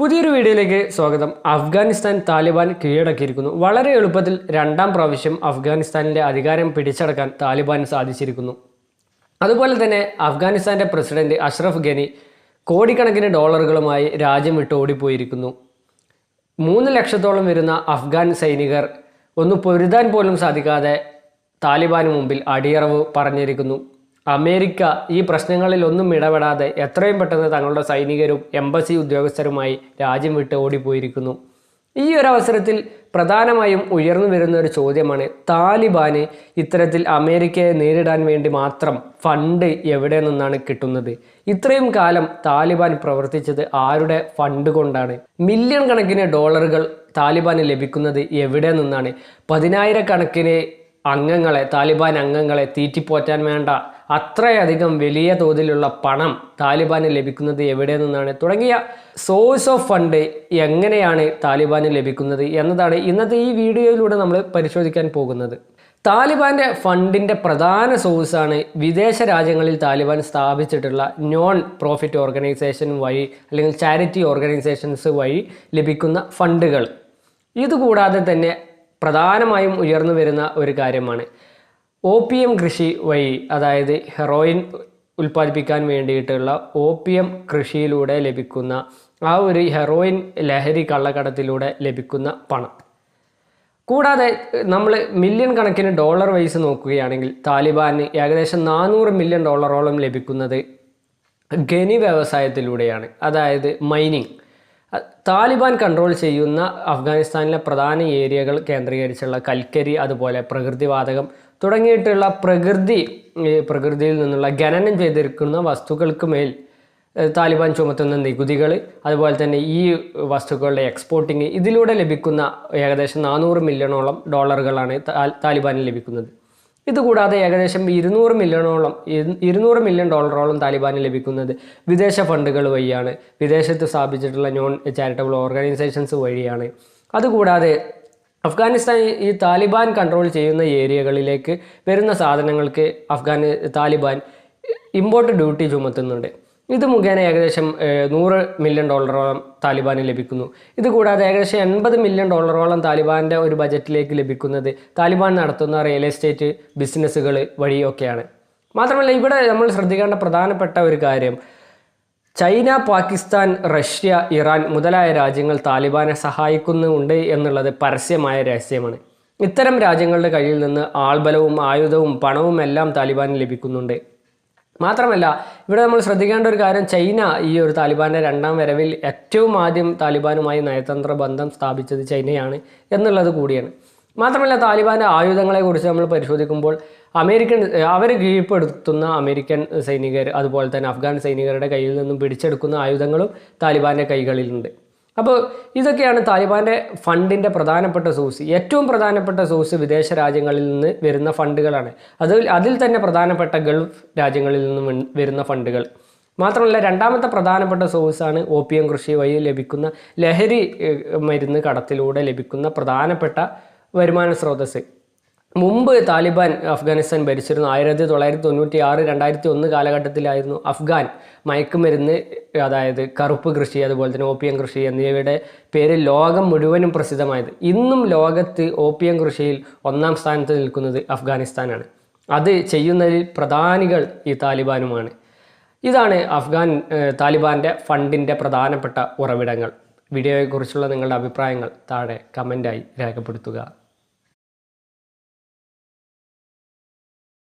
പുതിയൊരു വീഡിയോയിലേക്ക് സ്വാഗതം. അഫ്ഗാനിസ്ഥാൻ താലിബാൻ കീഴടക്കിയിരിക്കുന്നു. വളരെ എളുപ്പത്തിൽ രണ്ടാം പ്രാവശ്യം അഫ്ഗാനിസ്ഥാനിലെ അധികാരം പിടിച്ചടക്കാൻ താലിബാൻ സാധിച്ചിരിക്കുന്നു. അതുപോലെ തന്നെ അഫ്ഗാനിസ്ഥാൻ്റെ പ്രസിഡന്റ് അഷ്റഫ് ഗനി കോടിക്കണക്കിന് ഡോളറുകളുമായി രാജ്യം വിട്ട് ഓടിപ്പോയിരിക്കുന്നു. 3 ലക്ഷത്തോളം വരുന്ന അഫ്ഗാൻ സൈനികർ ഒന്ന് പൊരുതാൻ പോലും സാധിക്കാതെ താലിബാന് മുമ്പിൽ അടിയറവ് പറഞ്ഞിരിക്കുന്നു. അമേരിക്ക ഈ പ്രശ്നങ്ങളിൽ ഒന്നും ഇടപെടാതെ എത്രയും പെട്ടെന്ന് തങ്ങളുടെ സൈനികരും എംബസി ഉദ്യോഗസ്ഥരുമായി രാജ്യം വിട്ട് ഓടിപ്പോയിരിക്കുന്നു. ഈ ഒരു അവസരത്തിൽ പ്രധാനമായും ഉയർന്നു വരുന്ന ഒരു ചോദ്യമാണ്, താലിബാന് ഇത്തരത്തിൽ അമേരിക്കയെ നേരിടാൻ വേണ്ടി മാത്രം ഫണ്ട് എവിടെ നിന്നാണ് കിട്ടുന്നത്? ഇത്രയും കാലം താലിബാൻ പ്രവർത്തിച്ചത് ആരുടെ ഫണ്ട് കൊണ്ടാണ്? മില്യൺ കണക്കിന് ഡോളറുകൾ താലിബാന് ലഭിക്കുന്നത് എവിടെ നിന്നാണ്? 10,000 കണക്കിന് താലിബാൻ അംഗങ്ങളെ തീറ്റിപ്പോറ്റാൻ വേണ്ട അത്രയധികം വലിയ തോതിലുള്ള പണം താലിബാന് ലഭിക്കുന്നത് എവിടെ നിന്നാണ്? തുടങ്ങിയ സോഴ്സ് ഓഫ് ഫണ്ട് എങ്ങനെയാണ് താലിബാന് ലഭിക്കുന്നത് എന്നതാണ് ഇന്നത്തെ ഈ വീഡിയോയിലൂടെ നമ്മൾ പരിശോധിക്കാൻ പോകുന്നത്. താലിബാൻ്റെ ഫണ്ടിൻ്റെ പ്രധാന സോഴ്സാണ് വിദേശ രാജ്യങ്ങളിൽ താലിബാൻ സ്ഥാപിച്ചിട്ടുള്ള നോൺ പ്രോഫിറ്റ് ഓർഗനൈസേഷൻ വഴി അല്ലെങ്കിൽ ചാരിറ്റി ഓർഗനൈസേഷൻസ് വഴി ലഭിക്കുന്ന ഫണ്ടുകൾ. ഇതുകൂടാതെ തന്നെ പ്രധാനമായും ഉയർന്നു വരുന്ന ഒരു കാര്യമാണ് ഓപ്പിയം കൃഷി വഴി, അതായത് ഹെറോയിൻ ഉൽപ്പാദിപ്പിക്കാൻ വേണ്ടിയിട്ടുള്ള ഓപ്പിയം കൃഷിയിലൂടെ ലഭിക്കുന്ന ആ ഒരു ഹെറോയിൻ ലഹരി കള്ളക്കടത്തിലൂടെ ലഭിക്കുന്ന പണം. കൂടാതെ നമ്മൾ മില്യൺ കണക്കിന് ഡോളർ വൈസ് നോക്കുകയാണെങ്കിൽ താലിബാന് ഏകദേശം 400 മില്യൺ ഡോളറോളം ലഭിക്കുന്നത് ഖനി വ്യവസായത്തിലൂടെയാണ്, അതായത് മൈനിങ്. താലിബാൻ കൺട്രോൾ ചെയ്യുന്ന അഫ്ഗാനിസ്ഥാനിലെ പ്രധാന ഏരിയകൾ കേന്ദ്രീകരിച്ചുള്ള കൽക്കരി, അതുപോലെ പ്രകൃതിവാതകം തുടങ്ങിയിട്ടുള്ള പ്രകൃതിയിൽ നിന്നുള്ള ഖനനം ചെയ്തിരിക്കുന്ന വസ്തുക്കൾക്ക് മേൽ താലിബാൻ ചുമത്തുന്ന നികുതികൾ, അതുപോലെ തന്നെ ഈ വസ്തുക്കളുടെ എക്സ്പോർട്ടിങ്, ഇതിലൂടെ ലഭിക്കുന്ന ഏകദേശം 400 മില്യണോളം ഡോളറുകളാണ് താലിബാനിൽ ലഭിക്കുന്നത്. ഇതുകൂടാതെ ഏകദേശം 200 മില്യൺ ഡോളറോളം താലിബാന് ലഭിക്കുന്നത് വിദേശ ഫണ്ടുകൾ വഴിയാണ്, വിദേശത്ത് സ്ഥാപിച്ചിട്ടുള്ള നോൺ ചാരിറ്റബിൾ ഓർഗനൈസേഷൻസ് വഴിയാണ്. അതുകൂടാതെ അഫ്ഗാനിസ്ഥാൻ ഈ താലിബാൻ കൺട്രോൾ ചെയ്യുന്ന ഏരിയകളിലേക്ക് വരുന്ന സാധനങ്ങൾക്ക് താലിബാൻ ഇമ്പോർട്ട് ഡ്യൂട്ടി ചുമത്തുന്നുണ്ട്. ഇത് മുഖേന ഏകദേശം 100 മില്യൺ ഡോളറോളം താലിബാന് ലഭിക്കുന്നു. ഇതുകൂടാതെ ഏകദേശം 80 മില്യൺ ഡോളറോളം താലിബാൻ്റെ ഒരു ബജറ്റിലേക്ക് ലഭിക്കുന്നത് താലിബാൻ നടത്തുന്ന റിയൽ എസ്റ്റേറ്റ് ബിസിനസ്സുകൾ വഴിയൊക്കെയാണ്. മാത്രമല്ല ഇവിടെ നമ്മൾ ശ്രദ്ധിക്കേണ്ട പ്രധാനപ്പെട്ട ഒരു കാര്യം, ചൈന, പാകിസ്ഥാൻ, റഷ്യ, ഇറാൻ മുതലായ രാജ്യങ്ങൾ താലിബാനെ സഹായിക്കുന്നുണ്ട് എന്നുള്ളത് പരസ്യമായ രഹസ്യമാണ്. ഇത്തരം രാജ്യങ്ങളുടെ കയ്യിൽ നിന്ന് ആൾബലവും ആയുധവും പണവും എല്ലാം താലിബാന് ലഭിക്കുന്നുണ്ട്. മാത്രമല്ല ഇവിടെ നമ്മൾ ശ്രദ്ധിക്കേണ്ട ഒരു കാര്യം, ചൈന ഈ ഒരു താലിബാൻ്റെ രണ്ടാം വരവിൽ ഏറ്റവും ആദ്യം താലിബാനുമായി നയതന്ത്ര ബന്ധം സ്ഥാപിച്ചത് ചൈനയാണ് എന്നുള്ളത് കൂടിയാണ്. മാത്രമല്ല താലിബാൻ്റെ ആയുധങ്ങളെക്കുറിച്ച് നമ്മൾ പരിശോധിക്കുമ്പോൾ അവർ കീഴ്പ്പെടുത്തുന്ന അമേരിക്കൻ സൈനികർ, അതുപോലെ തന്നെ അഫ്ഗാൻ സൈനികരുടെ കയ്യിൽ നിന്നും പിടിച്ചെടുക്കുന്ന ആയുധങ്ങളും താലിബാൻ്റെ കൈകളിലുണ്ട്. അപ്പോൾ ഇതൊക്കെയാണ് താലിബാൻ്റെ ഫണ്ടിൻ്റെ പ്രധാനപ്പെട്ട സോഴ്സ്. ഏറ്റവും പ്രധാനപ്പെട്ട സോഴ്സ് വിദേശ രാജ്യങ്ങളിൽ നിന്ന് വരുന്ന ഫണ്ടുകളാണ്. അതിൽ തന്നെ പ്രധാനപ്പെട്ട ഗൾഫ് രാജ്യങ്ങളിൽ നിന്നും വരുന്ന ഫണ്ടുകൾ. മാത്രമല്ല രണ്ടാമത്തെ പ്രധാനപ്പെട്ട സോഴ്സാണ് ഓപ്പിയം കൃഷി വഴി ലഭിക്കുന്ന ലഹരി മരുന്ന് കടത്തിലൂടെ ലഭിക്കുന്ന പ്രധാനപ്പെട്ട വരുമാന സ്രോതസ്സ്. മുമ്പ് താലിബാൻ അഫ്ഗാനിസ്ഥാൻ ഭരിച്ചിരുന്നു. 1996, 2001 കാലഘട്ടത്തിലായിരുന്നു അഫ്ഗാൻ മയക്കുമരുന്ന്, അതായത് കറുപ്പ് കൃഷി, അതുപോലെ തന്നെ ഓപ്പിയം കൃഷി എന്നിവയുടെ പേരിൽ ലോകം മുഴുവനും പ്രസിദ്ധമായത്. ഇന്നും ലോകത്ത് ഓപ്പിയം കൃഷിയിൽ 1-ാം സ്ഥാനത്ത് നിൽക്കുന്നത് അഫ്ഗാനിസ്ഥാനാണ്. അത് ചെയ്യുന്നതിൽ പ്രധാനികൾ ഈ താലിബാനുമാണ്. ഇതാണ് താലിബാൻ്റെ ഫണ്ടിൻ്റെ പ്രധാനപ്പെട്ട ഉറവിടങ്ങൾ. വീഡിയോയെക്കുറിച്ചുള്ള നിങ്ങളുടെ അഭിപ്രായങ്ങൾ താഴെ കമൻ്റായി രേഖപ്പെടുത്തുക.